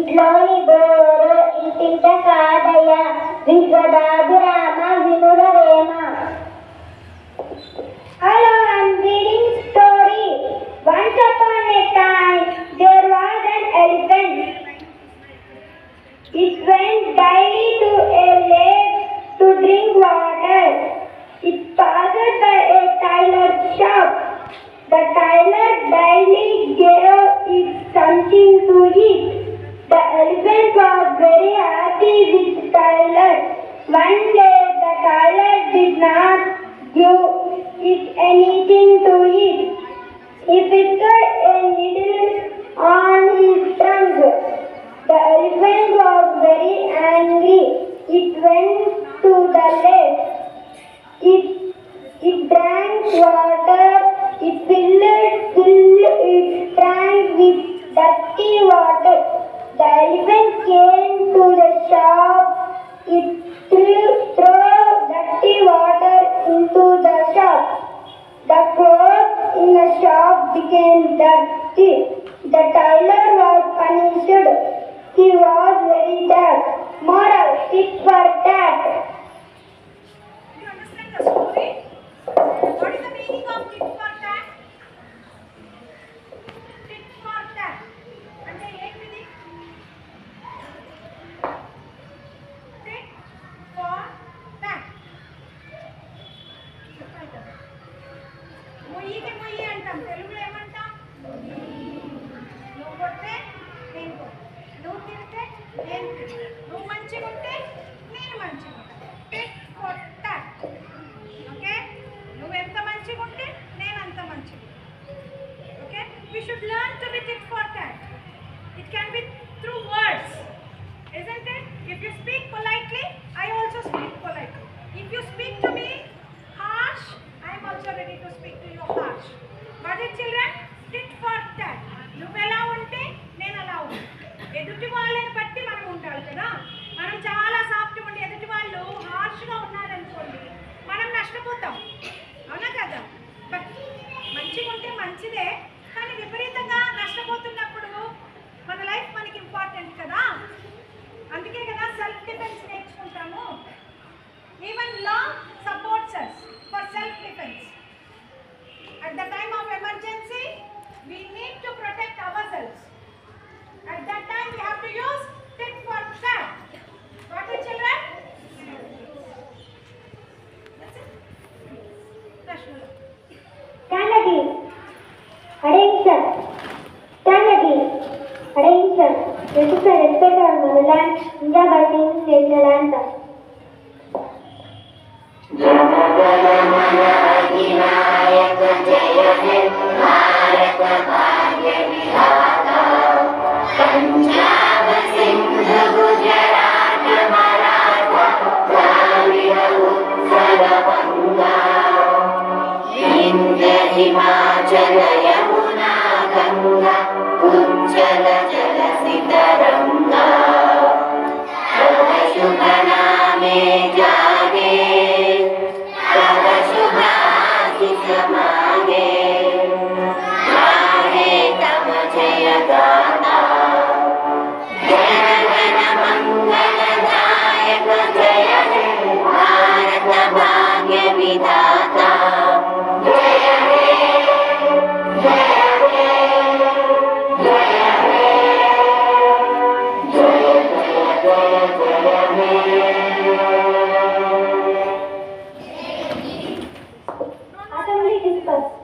ఇంట్లోని బోరు ఇంటింట కాదయ విగదాభిరామ వినురవేమ. Hello, I'm reading story. Once upon a time, there was an elephant. It went daily to a lake to drink water. It passed by a tailor's shop. The tailor daily gave it something to eat. The elephant was very happy with the tailor. One day the tailor did not give it anything to eat. He picked a needle on his tongue. The elephant was very angry. It went to the lake. It drank water. It filled its tank with dirty water. The elephant came to the shop. It threw dirty water into the shop. The clothes in the shop became dirty. The tailor was punished. He was very sad. Moral, tit for tat. Do you understand the story? What is the meaning of tit for tat? Tit for tat. అంటే ఏంటిది? Tit for tat. చెప్పాలి కదా. మొయ్యికి మొయ్యి అంటాం. తెలుగులో ఏమంటాం? నువ్వు కొడితే నేను కొడతా. నువ్వు తింటే నేను తింటా. నువ్వు మంచిగా ఉంటే నేను మంచిగా ఉంటాను. Tit for tat. ఓకే, నువ్వు ఎంత మంచిగా ఉంటే నేను అంత మంచిగా. Okay, we should learn to be tit for tat. It can be through words, isn't it? If you speak politely, I also speak politely. If you speak to me harsh, I am also ready to speak to you harsh. But children, tit for tat. నువ్వు ఎలా ఉంటే నేను అలా ఉంటాను. ఎదుటి వాళ్ళని బట్టి మనం ఉండాలి కదా. మనం చాలా సాఫ్ట్గా ఉండి ఎదుటి వాళ్ళు హార్ష్గా ఉన్నారనుకోండి, మనం నష్టపోతాం. అవునా కదా? బట్ మంచిగా ఉంటే మంచిదే, కానీ విపరీతంగా నష్టపోతున్నప్పుడు మన లైఫ్ మనకి ఇంపార్టెంట్ కదా. అందుకే కదా సెల్ఫ్ డిఫెన్స్ నేర్చుకుంటాము. Even law supports us for self defense. At the time of emergency, we need to protect ourselves. At that time, we have to use tit for tat. Got it, children? That's it. Rashmila. Stand again. Attention. Stand again. Attention. This is a respect our motherland. India by singing national anthem. Jana Gana Mana जय हे भारत भाग्य विधाता पंजाब सिंध गुजरात मराठा द्राविड उत्कल बंगा विंध्य हिमाचल यमुना गंगा उज्जल जलसि तरंगा तव शुभ नामे जागे तव शुभ आशीष मांगे गाहे तव जय गाथा जन गण मंगलदायक जय हे भारत भाग्य विधाता जय हे जय हे जय हे जय जय जय Assembly dispersed.